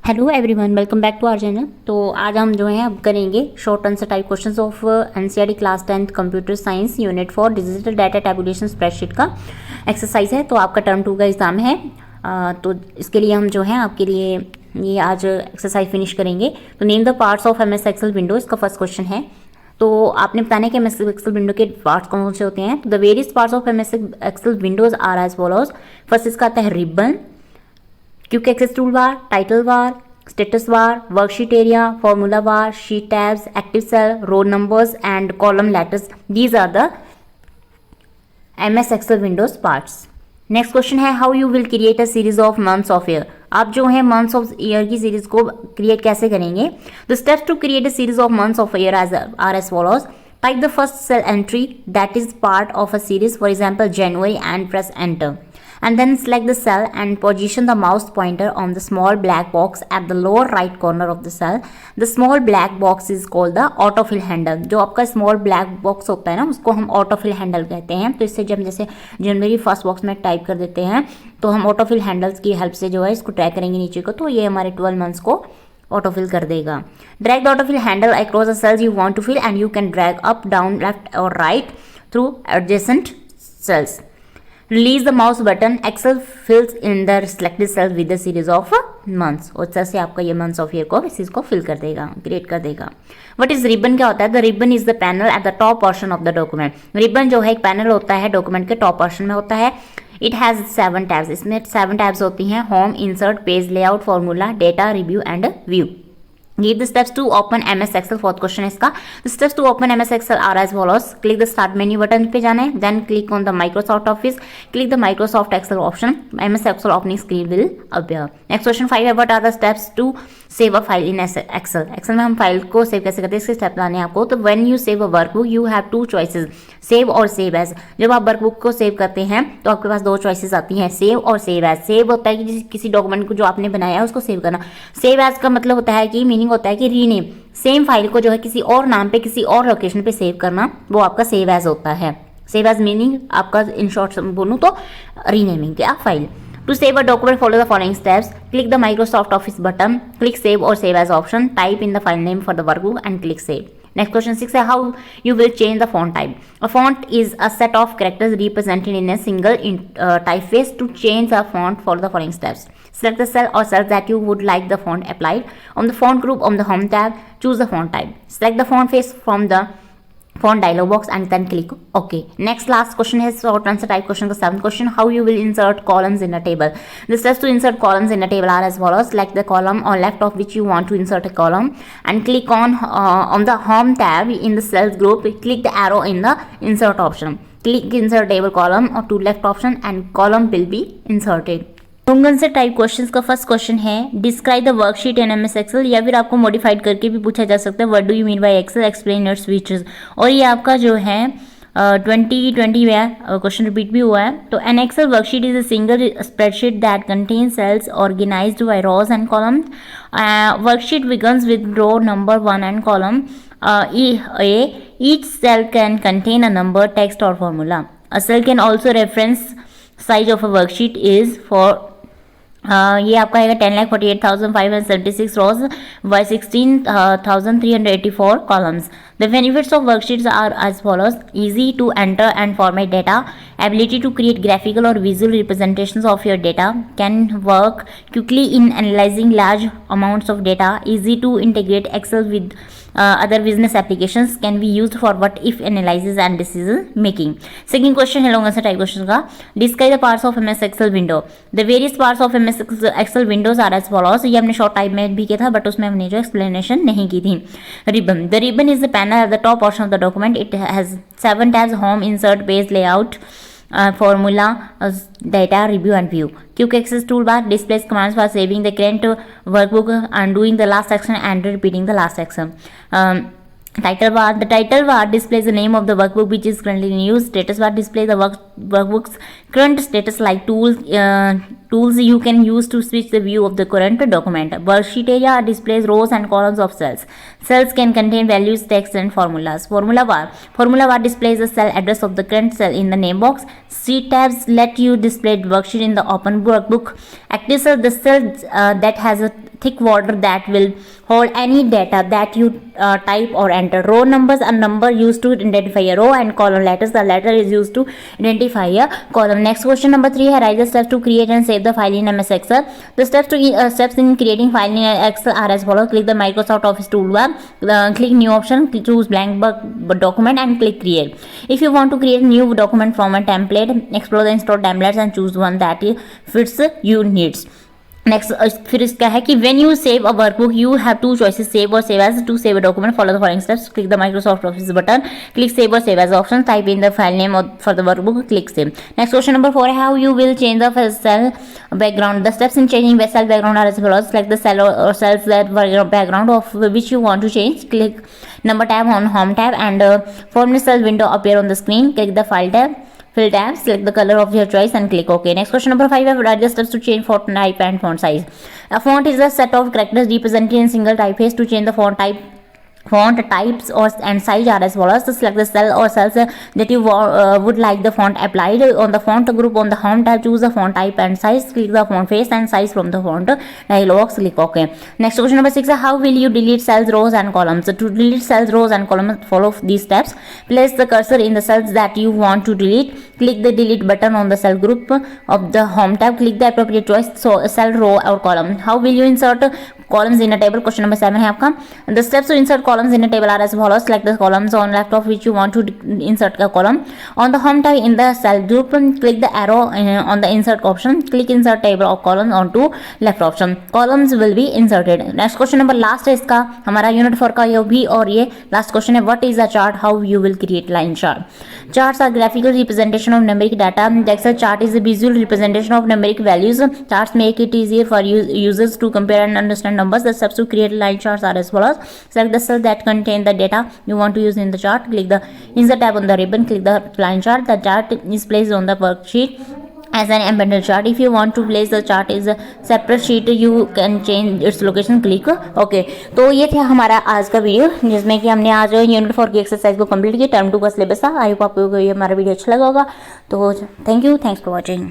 Hello everyone, welcome back to our channel. तो आज हम जो है अब करेंगे short answer type questions of NCERT class 10th computer science unit 4 digital data tabulation spreadsheet का एक्सरसाइज है। तो आपका टर्म 2 का एग्जाम है, तो इसके लिए हम जो है आपके लिए ये आज एक्सरसाइज फिनिश करेंगे। तो name the parts of MS Excel window, इसका फर्स्ट क्वेश्चन है। तो आपने बताना है कि एमएस एक्सेल विंडो के पार्ट्स कौन से होते हैं। तो the various parts of MS Excel windows are as follows. First इसका आता है ribbon, quick access tool bar, title bar, status bar, worksheet area, formula bar, sheet tabs, active cell, row numbers and column letters. These are the MS Excel Windows parts. Next question है how you will create a series of months of year. आप जो है months of year की series को create कैसे करेंगे। The steps to create a series of months of year are as follows. Type the first cell entry that is part of a series, for example January, and press enter. And then select the cell and position the mouse pointer on the small black box at the lower right corner of the cell. The small black box is called the autofill handle. जो आपका small black box होता है ना, उसको हम autofill handle कहते हैं। तो इससे जब जैसे जनवरी फर्स्ट बॉक्स में टाइप कर देते हैं तो हम autofill handles की हेल्प से जो है इसको ट्रैक करेंगे नीचे को, तो ये हमारे 12 मंथ्स को ऑटोफिल कर देगा। Drag the autofill handle across the cells you want to fill and you can drag up, down, left और right through adjacent cells. Release the mouse button, Excel fills in the selected cells with the series of months. और इस से आपका ये months of year को इस चीज को फिल कर देगा, क्रिएट कर देगा। व्हाट इज रिबन, क्या होता है। The ribbon is the panel at the top portion of the document. Ribbon जो है एक पैनल होता है डॉक्यूमेंट के टॉप पोर्शन में होता है। इट हैज़ 7 टैब्स, इसमें 7 टैब्स होती हैं। Home, insert, page, layout, formula, data, review and view. Give the steps to open MS Excel. Fourth question है इसका। The steps to open MS Excel are as follows. Click the start menu button पे जाना है, then click on the Microsoft Office, click the Microsoft Excel option. MS Excel opening screen will appear. Next question 5 है, what are the steps to save a file in Excel? Excel में हम file को save कैसे करते हैं, इसके step लाने हैं आपको। तो when you save a workbook you have 2 choices, save और save as। जब आप वर्कबुक को सेव करते हैं तो आपके पास 2 चॉइसेस आती हैं, सेव और सेव एज। सेव होता है कि किसी डॉक्यूमेंट को जो आपने बनाया है उसको सेव करना। सेव एज का मतलब होता है कि मीनिंग होता है कि रीनेम, सेम फाइल को जो है किसी और नाम पे किसी और लोकेशन पे सेव करना, वो आपका सेव एज होता है। सेव एज मीनिंग आपका इन शॉर्ट बोलूँ तो रीनेमिंग क्या file. To save a document, follow the following steps. Click the Microsoft Office button, click Save or Save As option, type in the file name for the workbook and click Save. Next question 6 है how you will change the font type. A font is a set of characters represented in a single typeface. To change the font, follow the following steps. Select the cell or cells that you would like the font applied. On the font group on the home tab, choose the font type. Select the font face from the font dialog box and then click OK. Next last question is short answer type question. The 7th question, how you will insert columns in a table. The steps to insert columns in a table are as follows. Select the column on left of which you want to insert a column and click on the home tab in the cells group. Click the arrow in the insert option. Click insert table column or to left option and column will be inserted. Long answer type questions का first question है describe the worksheet in MS Excel, या फिर आपको modified करके भी पूछा जा सकता है what do you mean by Excel, explain its features. और ये आपका जो है 2020 में क्वेश्चन रिपीट भी हुआ है। तो an Excel worksheet is a single spreadsheet that contain cells organised by rows and columns. Worksheet begins with row number 1 and column A. Each cell can contain a number, text or formula. A cell can also reference size of a worksheet is for ये आपका आएगा 10,48,576 rows by 16,384 columns. The benefits of worksheets are as follows. Easy to enter and format data, ability to create graphical or visual representations of your data, can work quickly in analyzing large amounts of data, easy to integrate Excel with other business applications, can be used for what if analysis and decision making. Second question है long answer type question का। Describe the parts of MS Excel window. The various parts of MS Excel windows are as follows. ये हमने short type में भी किया था but उसमें हमने जो एक्सप्लेनेशन नहीं की थी। Ribbon. The ribbon is the panel at the top portion of the document. It has 7 tabs: home, insert, page, layout, formula, data, review and view. Quick access toolbar displays commands for saving the current workbook, undoing the last action and repeating the last action. Title bar. The title bar displays the name of the workbook which is currently in use. Status bar displays the workbook's current status like tools you can use to switch the view of the current document. Worksheet area displays rows and columns of cells. Cells can contain values, text and formulas. Formula bar. Formula bar displays the cell address of the current cell in the name box. Sheet tabs let you display worksheet in the open workbook. Active cell, the cell that has a thick border that will hold any data that you type or enter. Row numbers are number used to identify a row, and column letters, the letter is used to identify a column. Next question number 3 है, write the steps to create and save the file in MS Excel. The steps in creating file in Excel are as follows. Click the Microsoft Office toolbar, click new option, choose blank document and click create. If you want to create a new document from a template, explore the install templates and choose one that fits your needs. Next फिर इसका है कि when you save a workbook you have two choices, save और save as. To save a document follow the following steps. Click the Microsoft Office button, click save और save as option, type in the file name for the workbook, click save. Next question number 4 है, how you will change the cell background. The steps in changing cell background are as follows. Select the cell और cells that background of which you want to change. Click number tab on home tab and format cell window appear on the screen. Click the file tab, fill tab, select the color of your choice and click OK. Next question number 5 है, write the steps to change font type and font size. A font is a set of characters represented in single typeface. To change the font types and size are as follows. So select the cell or cells that you would like the font applied. On the font group on the home tab, choose the font type and size. Click the font face and size from the font dialog box. Click OK. Next question number 6 is, how will you delete cells, rows and columns. So to delete cells, rows and columns, follow these steps. Place the cursor in the cells that you want to delete. Click the delete button on the cell group of the home tab. Click the appropriate choice, so cell, row or column. How will you insert columns in a table. Question number 7 है आपका. The steps to insert columns in a table are as follows. Select the columns on left of which you want to insert a column. On the home tab in the cell group, click the arrow on the insert option. Click insert table of columns onto left option. Columns will be inserted. Next question number last है इसका हमारा unit 4 का ये भी और ये last question है. What is a chart? How you will create line chart. Charts are graphical representation of numeric data. The Excel chart is a visual representation of numeric values. Charts make it easier for users to compare and understand numbers. The steps to create line charts are as follows. Select the cell that contain the data you want to use in the chart. Click the insert tab on the ribbon. Click the line chart. The chart is placed on the worksheet as an embedded chart. If you want to place the chart is a separate sheet, you can change its location. Click OK. तो ये था हमारा आज का video जिसमें कि हमने आज यूनिट 4 की एक्सरसाइज को कंप्लीट किया. टर्म 2 का सिलेबस था. आई होप आपको ये हमारा वीडियो अच्छा लगा होगा. तो thank you, thanks for watching.